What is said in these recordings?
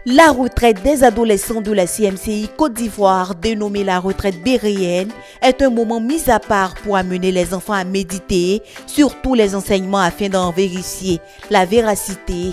La retraite des adolescents de la CMCI Côte d'Ivoire, dénommée la retraite béréenne, est un moment mis à part pour amener les enfants à méditer sur tous les enseignements afin d'en vérifier la véracité.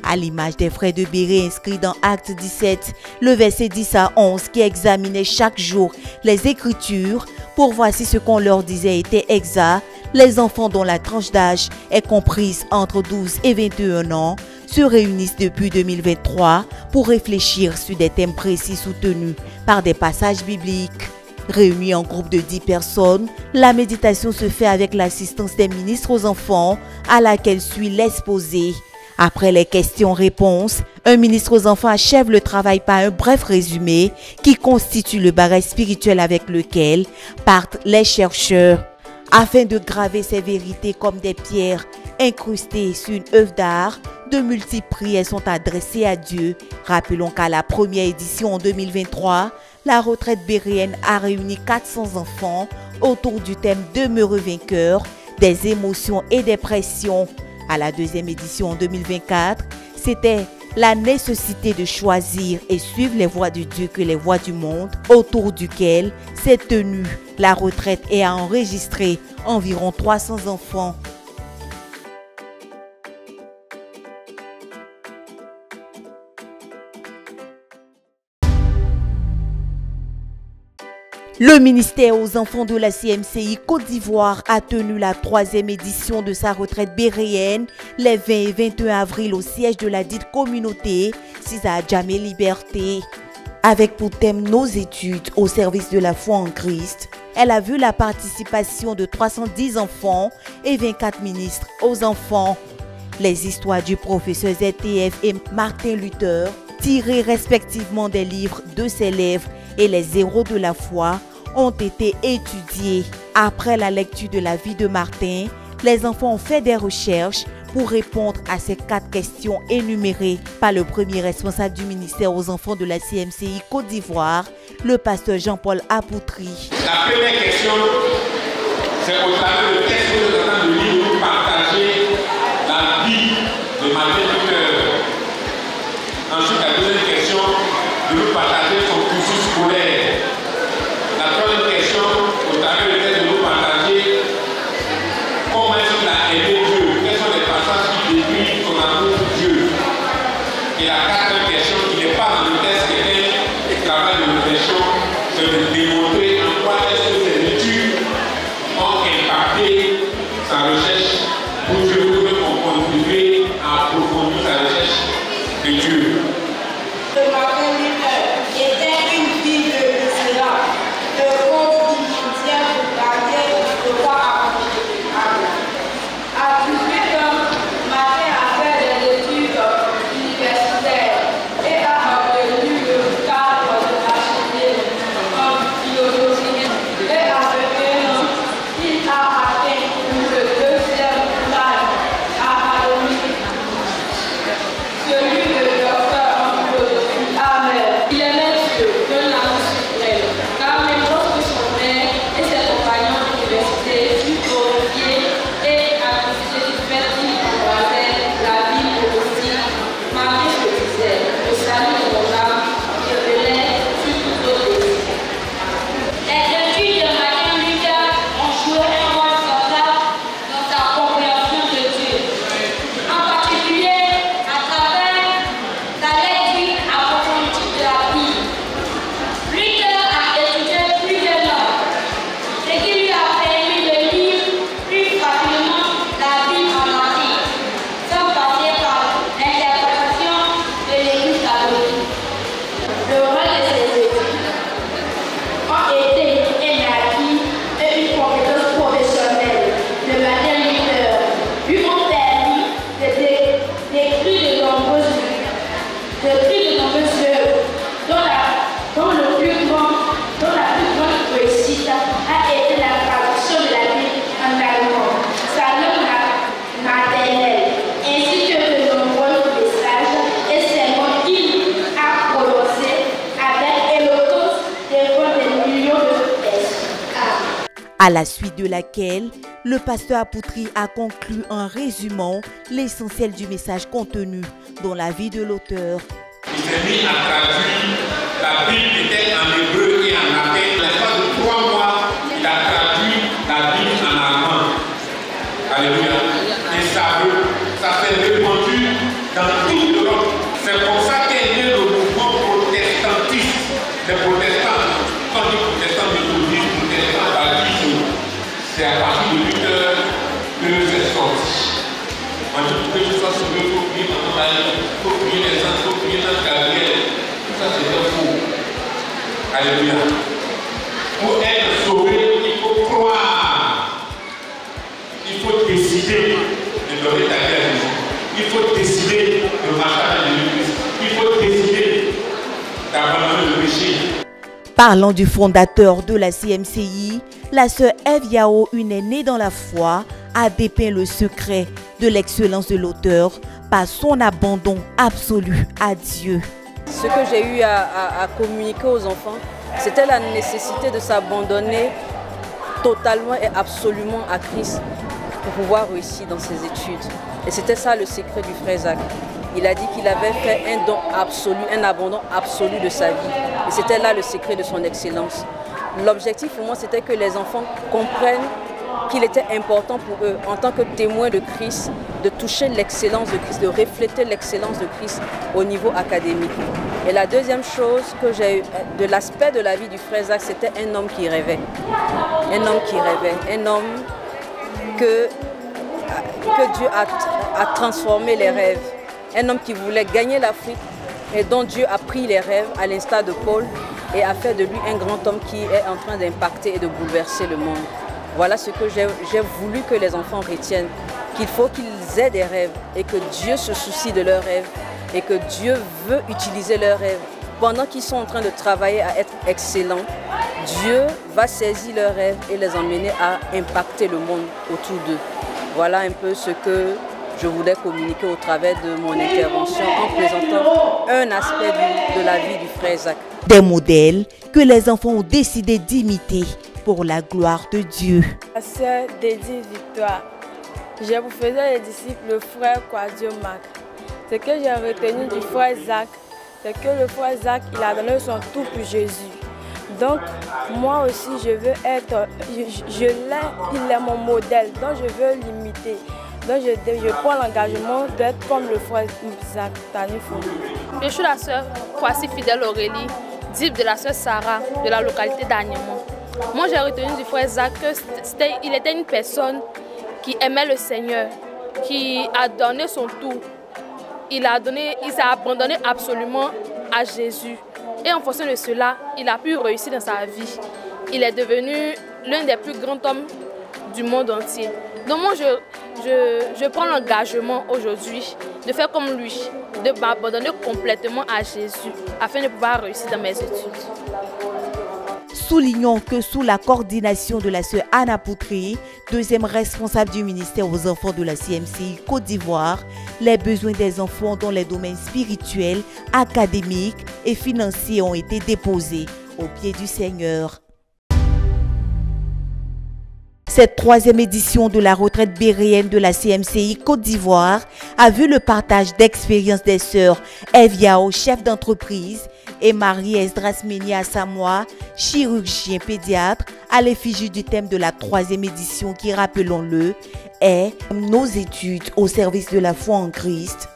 À l'image des frères de Béré inscrits dans Acte 17, le verset 10 à 11 qui examinaient chaque jour les Écritures pour voir si ce qu'on leur disait était exact, les enfants dont la tranche d'âge est comprise entre 12 et 21 ans se réunissent depuis 2023 pour réfléchir sur des thèmes précis soutenus par des passages bibliques. Réunis en groupe de 10 personnes, la méditation se fait avec l'assistance des ministres aux enfants à laquelle suit l'exposé. Après les questions-réponses, un ministre aux enfants achève le travail par un bref résumé qui constitue le bagage spirituel avec lequel partent les chercheurs. Afin de graver ces vérités comme des pierres incrustées sur une œuvre d'art, de multiples prières sont adressées à Dieu. Rappelons qu'à la première édition en 2023, la retraite béréenne a réuni 400 enfants autour du thème « Demeureux vainqueur » des émotions et des pressions. À la deuxième édition en 2024, c'était la nécessité de choisir et suivre les voies de Dieu que les voies du monde, autour duquel s'est tenue la retraite et a enregistré environ 300 enfants. Le ministère aux enfants de la CMCI Côte d'Ivoire a tenu la 3e édition de sa retraite béréenne les 20 et 21 avril au siège de la dite communauté Cisa Djamé Liberté. Avec pour thème nos études au service de la foi en Christ, elle a vu la participation de 310 enfants et 24 ministres aux enfants. Les histoires du professeur ZTF et Martin Luther, tirées respectivement des livres de ses lèvres et les héros de la foi, ont été étudiés. Après la lecture de la vie de Martin, les enfants ont fait des recherches pour répondre à ces 4 questions énumérées par le premier responsable du ministère aux enfants de la CMCI Côte d'Ivoire, le pasteur Jean-Paul Apoutri. La première question, c'est au travers de texte que nous sommes en train de lire, nous partager la vie de Martin Luther. Ensuite, la deuxième question, de nous partager son cursus scolaire. La troisième question, au travers de texte, de nous partager comment est-ce qu'il a aimé Dieu, quels sont les passages qui décrivent son amour pour Dieu. Et la quatrième question, qui n'est pas dans le texte, qui est un travail de réflexion, c'est de démontrer en quoi est-ce que ces études ont impacté sa recherche pour Dieu, pour qu'on contribue à approfondir sa recherche de Dieu. Martin Luther était une Bible misérable, le code identitaire pour garder le droit à plus tard, Martin a fait des études universitaires et a obtenu le cadre de bachelier en philosophie. Et à 21 ans, il a atteint le 2e grade académique, celui de docteur en philosophie. Il est maître d'un amour suprême, car les mots de son père et ses compagnons d'université furent horrifiés et accusés du fait qu'il embrasait la vie politique. Martin se disait, le salut de mon âme revenait sur tout autre pays. Les études de Martin Luther ont joué un rôle central dans sa compréhension de Dieu, en particulier à travers sa lecture approfondie de la Bible. Luther a étudié plusieurs langues, ce qui lui a permis de lire plus facilement la Bible en entier, sans passer par l'interprétation de l'Église catholique. Le rôle de ces études ont été un acquis et une compétence professionnelle de Martin Luther, lui ont permis d'écrire de nombreuses œuvres, dont la plus grande réussite a été la traduction de la Bible en allemand, sa langue maternelle, ainsi que de nombreux messages et sermons qu'il a prononcés avec éloquence devant des millions de personnes. À la suite de laquelle, le pasteur Apoutri a conclu en résumant l'essentiel du message contenu dans la vie de l'auteur. Il s'est mis à traduire la Bible qui était en hébreu et en latin. L'espace de 3 mois, il a traduit la Bible en allemand. Alléluia. Et ça s'est répandu dans toute l'Europe. C'est pour ça qu'est né le mouvement protestantiste. Les protestants, quand on dit protestants méthodistes, protestants baptistes, c'est à partir de Luther que c'est sorti. On dit que je sois sauvé, il faut prier dans ton aïe, il faut prier les saints, il faut prier dans Gabriel. Tout ça c'est faux. Alléluia. Pour être sauvé, il faut croire. Il faut décider de donner ta vie à Jésus. Il faut décider de marcher avec Jésus-Christ. Il faut décider d'abandonner le péché. Parlant du fondateur de la CMCI, la sœur Eve Yao, une aînée dans la foi, a dépeint le secret de l'excellence de l'auteur par son abandon absolu à Dieu. Ce que j'ai eu à communiquer aux enfants, c'était la nécessité de s'abandonner totalement et absolument à Christ pour pouvoir réussir dans ses études. Et c'était ça le secret du frère Zach. Il a dit qu'il avait fait un don absolu, un abandon absolu de sa vie. Et c'était là le secret de son excellence. L'objectif pour moi, c'était que les enfants comprennent qu'il était important pour eux, en tant que témoins de Christ, de toucher l'excellence de Christ, de refléter l'excellence de Christ au niveau académique. Et la deuxième chose que j'ai eu de l'aspect de la vie du frère Zach, c'était un homme qui rêvait. Un homme qui rêvait, un homme que Dieu a transformé les rêves. Un homme qui voulait gagner l'Afrique et dont Dieu a pris les rêves à l'instar de Paul et a fait de lui un grand homme qui est en train d'impacter et de bouleverser le monde. Voilà ce que j'ai voulu que les enfants retiennent, qu'il faut qu'ils aient des rêves et que Dieu se soucie de leurs rêves et que Dieu veut utiliser leurs rêves. Pendant qu'ils sont en train de travailler à être excellents, Dieu va saisir leurs rêves et les emmener à impacter le monde autour d'eux. Voilà un peu ce que je voulais communiquer au travers de mon intervention en présentant un aspect de la vie du frère Zach. Des modèles que les enfants ont décidé d'imiter pour la gloire de Dieu. La sœur Dédie Victoire, je vous faisais les disciples le frère Kwadio Marc. Ce que j'ai retenu du frère Zach, c'est que le frère Zach, il a donné son tout pour Jésus. Donc, moi aussi, je veux être, il est mon modèle, donc je veux l'imiter. Donc, je prends l'engagement d'être comme le frère Zach Tanifou. Je suis la sœur Kwasi Fidèle Aurélie, disciple de la sœur Sarah, de la localité d'Agnemont. Moi, j'ai retenu du frère Zach qu'il était une personne qui aimait le Seigneur, qui a donné son tout. Il s'est abandonné absolument à Jésus. Et en fonction de cela, il a pu réussir dans sa vie. Il est devenu l'un des plus grands hommes du monde entier. Donc moi, je prends l'engagement aujourd'hui de faire comme lui, de m'abandonner complètement à Jésus afin de pouvoir réussir dans mes études. Soulignons que sous la coordination de la sœur Anna Poutry, deuxième responsable du ministère aux enfants de la CMCI Côte d'Ivoire, les besoins des enfants dans les domaines spirituels, académiques et financiers ont été déposés au pied du Seigneur. Cette troisième édition de la retraite béréenne de la CMCI Côte d'Ivoire a vu le partage d'expériences des sœurs Eve Yao, chef d'entreprise, et Marie Esdras Menia Samoa, chirurgien pédiatre, à l'effigie du thème de la troisième édition qui, rappelons-le, est nos études au service de la foi en Christ.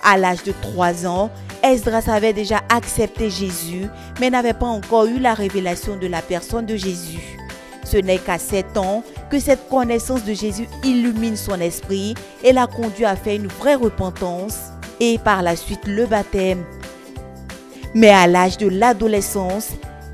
À l'âge de 3 ans, Esdras avait déjà accepté Jésus, mais n'avait pas encore eu la révélation de la personne de Jésus. Ce n'est qu'à 7 ans que cette connaissance de Jésus illumine son esprit et l'a conduit à faire une vraie repentance et par la suite le baptême. Mais à l'âge de l'adolescence,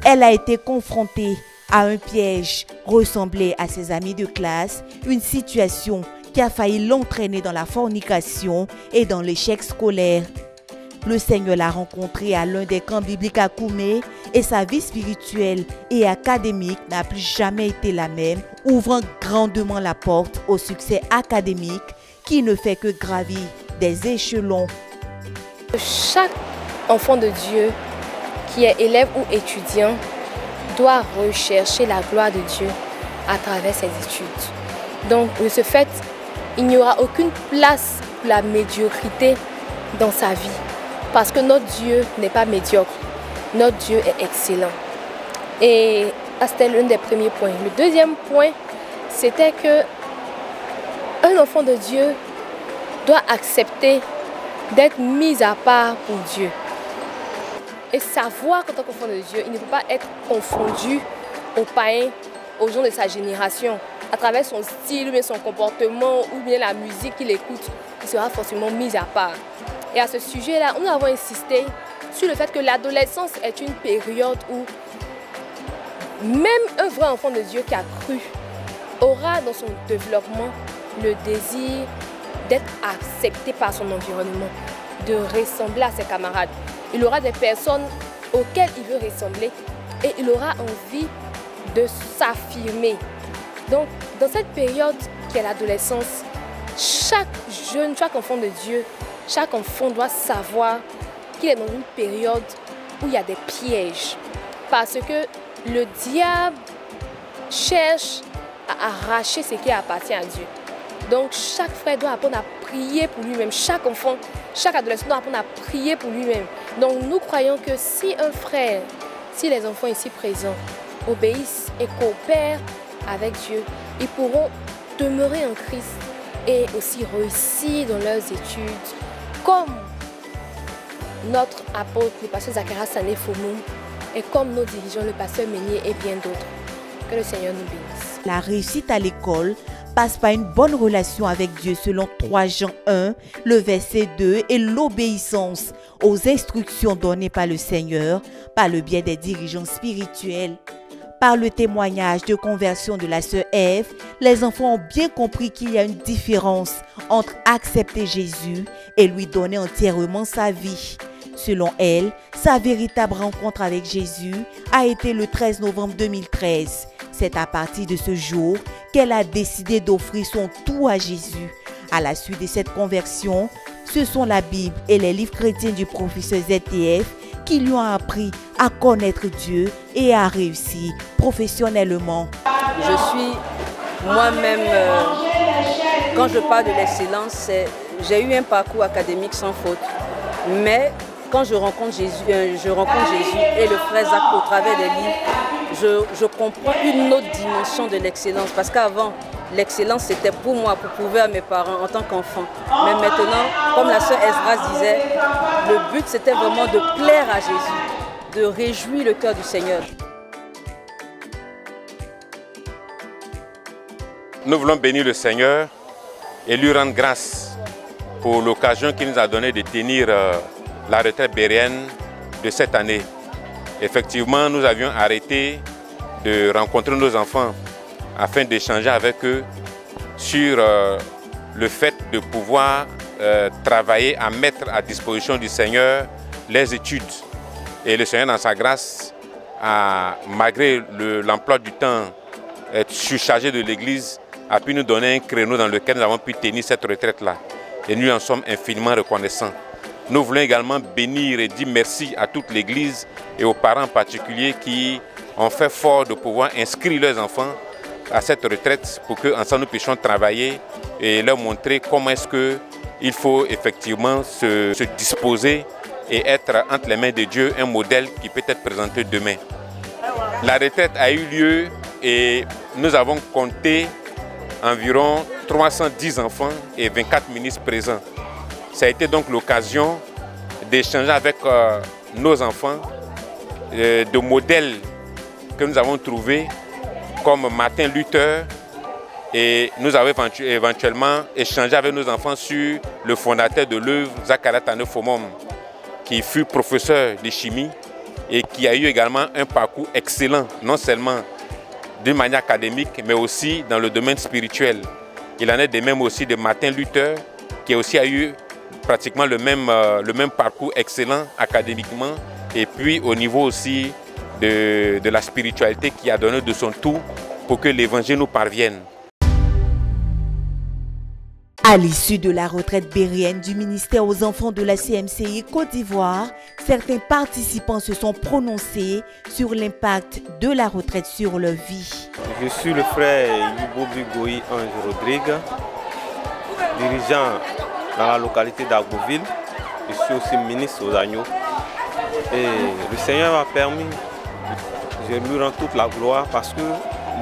elle a été confrontée à un piège ressemblé à ses amis de classe, une situation qui a failli l'entraîner dans la fornication et dans l'échec scolaire. Le Seigneur l'a rencontrée à l'un des camps bibliques à Koumé et sa vie spirituelle et académique n'a plus jamais été la même, ouvrant grandement la porte au succès académique qui ne fait que gravir des échelons. Chaque enfant de Dieu qui est élève ou étudiant doit rechercher la gloire de Dieu à travers ses études. Donc, de ce fait, il n'y aura aucune place pour la médiocrité dans sa vie. Parce que notre Dieu n'est pas médiocre. Notre Dieu est excellent. Et c'était l'un des premiers points. Le deuxième point, c'était que un enfant de Dieu doit accepter d'être mis à part pour Dieu. Et savoir qu'en tant qu'enfant de Dieu, il ne peut pas être confondu aux païens, aux gens de sa génération, à travers son style, ou bien son comportement, ou bien la musique qu'il écoute, il sera forcément mis à part. Et à ce sujet-là, nous avons insisté sur le fait que l'adolescence est une période où même un vrai enfant de Dieu qui a cru aura dans son développement le désir d'être accepté par son environnement, de ressembler à ses camarades. Il aura des personnes auxquelles il veut ressembler et il aura envie de s'affirmer. Donc, dans cette période qui est l'adolescence, chaque jeune, chaque enfant de Dieu, chaque enfant doit savoir qu'il est dans une période où il y a des pièges. Parce que le diable cherche à arracher ce qui appartient à Dieu. Donc chaque frère doit apprendre à prier pour lui-même. Chaque enfant, chaque adolescent doit apprendre à prier pour lui-même. Donc nous croyons que si un frère, si les enfants ici présents obéissent et coopèrent avec Dieu, ils pourront demeurer en Christ et aussi réussir dans leurs études, comme notre apôtre, le pasteur Zacharias Sané Fomou, et comme nos dirigeants, le pasteur Meunier et bien d'autres. Que le Seigneur nous bénisse. La réussite à l'école passe par une bonne relation avec Dieu selon 3 Jean 1, le verset 2 et l'obéissance aux instructions données par le Seigneur par le biais des dirigeants spirituels. Par le témoignage de conversion de la sœur Ève, les enfants ont bien compris qu'il y a une différence entre accepter Jésus et lui donner entièrement sa vie. Selon elle, sa véritable rencontre avec Jésus a été le 13 novembre 2013. C'est à partir de ce jour qu'elle a décidé d'offrir son tout à Jésus. À la suite de cette conversion, ce sont la Bible et les livres chrétiens du professeur ZTF qui lui ont appris à connaître Dieu et à réussir professionnellement. Je suis moi-même, quand je parle de l'excellence, j'ai eu un parcours académique sans faute. Mais quand je rencontre Jésus et le frère Zach au travers des livres, je comprends une autre dimension de l'excellence. Parce qu'avant, l'excellence c'était pour moi, pour prouver à mes parents en tant qu'enfant. Mais maintenant, comme la sœur Esdras disait, le but c'était vraiment de plaire à Jésus, de réjouir le cœur du Seigneur. Nous voulons bénir le Seigneur et lui rendre grâce pour l'occasion qu'il nous a donnée de tenir la retraite béréenne de cette année. Effectivement, nous avions arrêté de rencontrer nos enfants afin d'échanger avec eux sur le fait de pouvoir travailler à mettre à disposition du Seigneur les études. Et le Seigneur, dans sa grâce, malgré l'emploi du temps surchargé de l'Église, a pu nous donner un créneau dans lequel nous avons pu tenir cette retraite-là. Et nous en sommes infiniment reconnaissants. Nous voulons également bénir et dire merci à toute l'Église et aux parents en particulier qui ont fait fort de pouvoir inscrire leurs enfants à cette retraite pour qu'ensemble nous puissions travailler et leur montrer comment est-ce qu'il faut effectivement se disposer et être entre les mains de Dieu un modèle qui peut être présenté demain. La retraite a eu lieu et nous avons compté environ 310 enfants et 24 ministres présents. Ça a été donc l'occasion d'échanger avec nos enfants de modèles que nous avons trouvés comme Martin Luther, et nous avons éventuellement échangé avec nos enfants sur le fondateur de l'œuvre, Zacharias Sané Fomou, qui fut professeur de chimie et qui a eu également un parcours excellent, non seulement d'une manière académique, mais aussi dans le domaine spirituel. Il en est de même aussi de Martin Luther, qui aussi a eu pratiquement le même parcours excellent académiquement, et puis au niveau aussi de la spiritualité qui a donné de son tout pour que l'évangile nous parvienne. À l'issue de la retraite béréenne du ministère aux enfants de la CMCI Côte d'Ivoire, certains participants se sont prononcés sur l'impact de la retraite sur leur vie. Je suis le frère Yubo Bigoui Ange Rodrigue, dirigeant dans la localité d'Agboville. Je suis aussi ministre aux agneaux. Et le Seigneur m'a permis, je lui rends toute la gloire parce que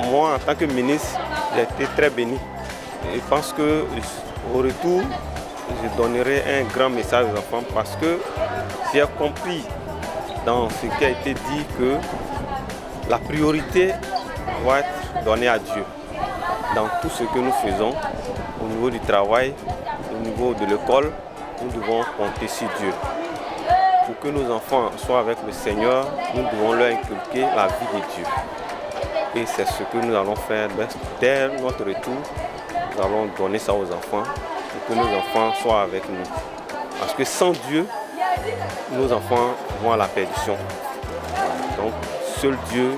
moi, en tant que ministre, j'ai été très béni. Et je pense qu'au retour, je donnerai un grand message aux enfants parce que j'ai compris dans ce qui a été dit que la priorité doit être donnée à Dieu. Dans tout ce que nous faisons, au niveau du travail, au niveau de l'école, nous devons compter sur Dieu. Pour que nos enfants soient avec le Seigneur, nous devons leur inculquer la vie de Dieu. Et c'est ce que nous allons faire dès notre retour. Nous allons donner ça aux enfants pour que nos enfants soient avec nous. Parce que sans Dieu, nos enfants vont à la perdition. Donc, seul Dieu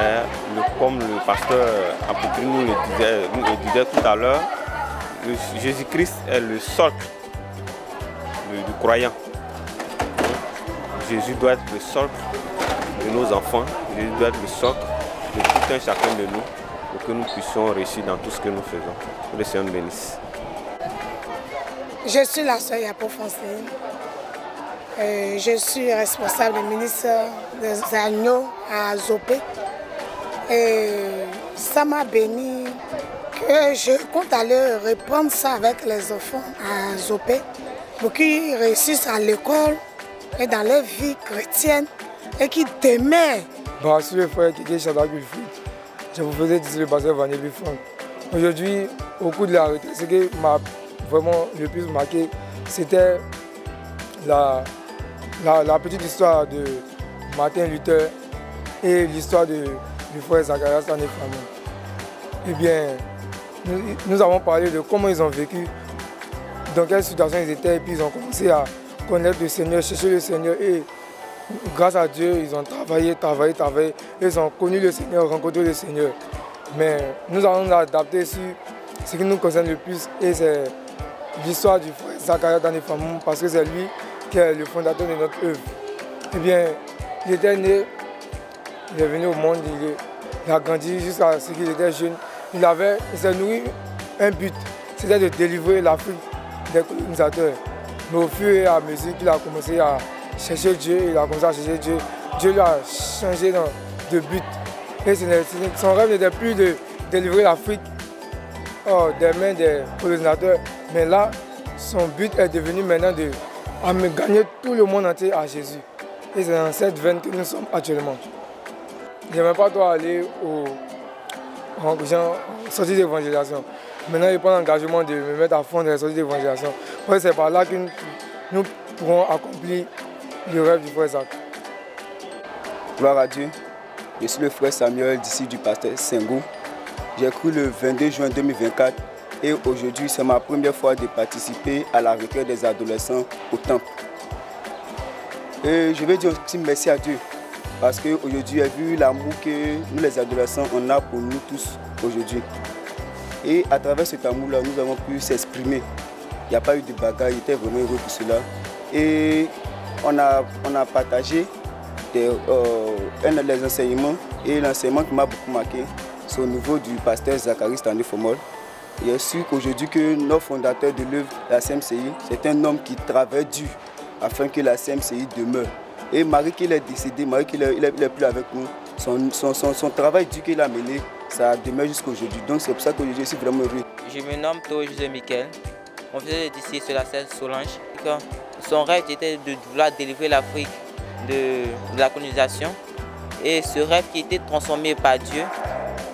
est, comme le pasteur Apotri nous le disait tout à l'heure, Jésus-Christ est le socle du croyant. Jésus doit être le socle de nos enfants, Jésus doit être le socle de tout un chacun de nous pour que nous puissions réussir dans tout ce que nous faisons. Que le Seigneur nous bénisse. Je suis la sœur Yapo Francine. Je suis responsable du ministère des agneaux à Zopé. Et ça m'a béni que je compte aller reprendre ça avec les enfants à Zopé pour qu'ils réussissent à l'école et dans leur vie chrétienne et qu'ils t'aimaient. Je suis le frère Kiki Shadrach Wilfried. Je vous faisais dire le pasteur Vanelli Franck. Aujourd'hui, au cours de la retraite, ce qui m'a vraiment le plus marqué, c'était la petite histoire de Martin Luther et l'histoire du frère Zacharias Tané Flamand. Eh bien, nous avons parlé de comment ils ont vécu, dans quelle situation ils étaient, et puis ils ont commencé à connaître le Seigneur, chercher le Seigneur, et grâce à Dieu, ils ont travaillé, ils ont connu le Seigneur, rencontré le Seigneur. Mais nous allons nous adapter sur ce qui nous concerne le plus, et c'est l'histoire du frère Zacharias Tané Flamand, parce que c'est lui qui est le fondateur de notre œuvre. Eh bien, il était né, il est venu au monde, il a grandi jusqu'à ce qu'il était jeune. Il s'est nourri un but, c'était de délivrer l'Afrique des colonisateurs. Mais au fur et à mesure qu'il a commencé à chercher Dieu, Dieu lui a changé de but. Et son rêve n'était plus de délivrer l'Afrique des mains des colonisateurs, mais là, son but est devenu maintenant de gagner tout le monde entier à Jésus. Et c'est dans cette veine que nous sommes actuellement. Je n'aimais pas trop aller en sortie d'évangélisation. Maintenant, je prends l'engagement de me mettre à fond dans les sorties d'évangélisation. C'est par là que nous pourrons accomplir le rêve du frère Zach. Gloire à Dieu. Je suis le frère Samuel, d'ici du pasteur Sengo. J'ai cru le 22 juin 2024 et aujourd'hui, c'est ma première fois de participer à la retraite des adolescents au temple. Et je veux dire aussi merci à Dieu parce qu'aujourd'hui, j'ai vu l'amour que nous les adolescents, on a pour nous tous aujourd'hui. Et à travers cet amour-là, nous avons pu s'exprimer. Il n'y a pas eu de bagarre, il était vraiment heureux pour cela. Et on a partagé les enseignements, et l'enseignement qui m'a beaucoup marqué, c'est au niveau du pasteur Zacharie Tané Flamand. Je suis qu'aujourd'hui que notre fondateur de l'œuvre, la CMCI, c'est un homme qui travaille dur afin que la CMCI demeure. Et Marie qu'il est décédé, Marie qu'il n'est plus avec nous, son travail dur qu'il a mené, ça demeure jusqu'à aujourd'hui. Donc c'est pour ça qu'aujourd'hui je suis vraiment heureux. Je me nomme Théo José Michel. Mon fils est d'ici sur la scène Solange. Son rêve était de vouloir délivrer l'Afrique de la colonisation. Et ce rêve qui était transformé par Dieu,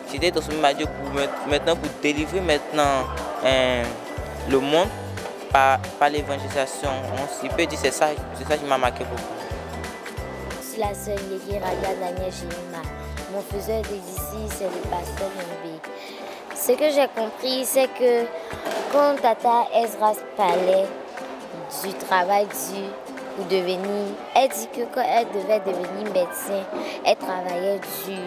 pour délivrer maintenant le monde par l'évangélisation. On peut dire c'est ça qui m'a marqué beaucoup. Je suis la sœur Yégué Radia Daniel Jéhima. Mon faiseur d'ici, c'est le pasteur Yombe. Ce que j'ai compris, c'est que quand Tata Ezra parlait du travail dur pour devenir, elle dit que quand elle devait devenir médecin, elle travaillait dur.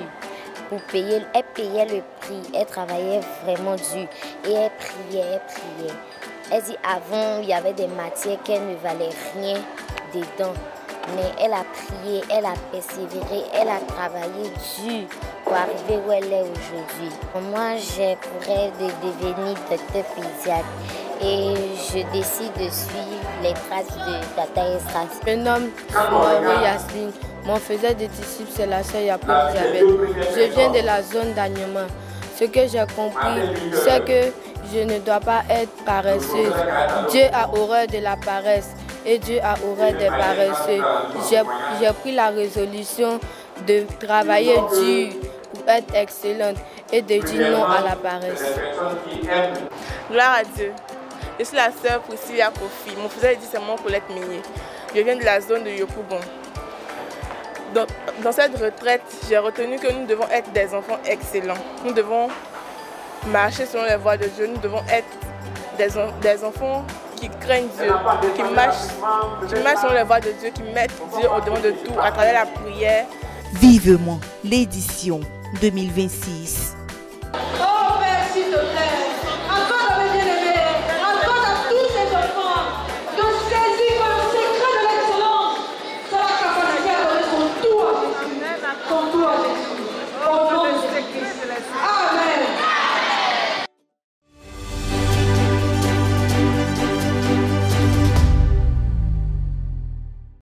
Elle payait le prix, elle travaillait vraiment dur et elle priait. Elle dit avant, il y avait des matières qu'elle ne valait rien dedans. Mais elle a prié, elle a persévéré, elle a travaillé dur pour arriver où elle est aujourd'hui. Moi, j'ai pour rêve de devenir docteur pédiatre et je décide de suivre les traces de Tata Esdras. Je me nomme Yasmine. Mon faiseur de disciples, c'est la sœur Yapo Elisabeth. Je viens de la zone d'Agnement. Ce que j'ai compris, c'est que je ne dois pas être paresseuse. Dieu a horreur de la paresse et Dieu a horreur des paresseux. J'ai pris la résolution de travailler dur pour être excellente et de dire non à la paresse. Gloire à Dieu. Je suis la sœur Priscilla Kofi. Mon faiseur dit c'est mon Colette Minier. Je viens de la zone de Yopougon. Dans cette retraite, j'ai retenu que nous devons être des enfants excellents. Nous devons marcher selon les voies de Dieu. Nous devons être des enfants qui craignent Dieu, qui marchent selon les voies de Dieu, qui mettent Dieu au-devant de tout à travers la prière. Vivement l'édition 2026.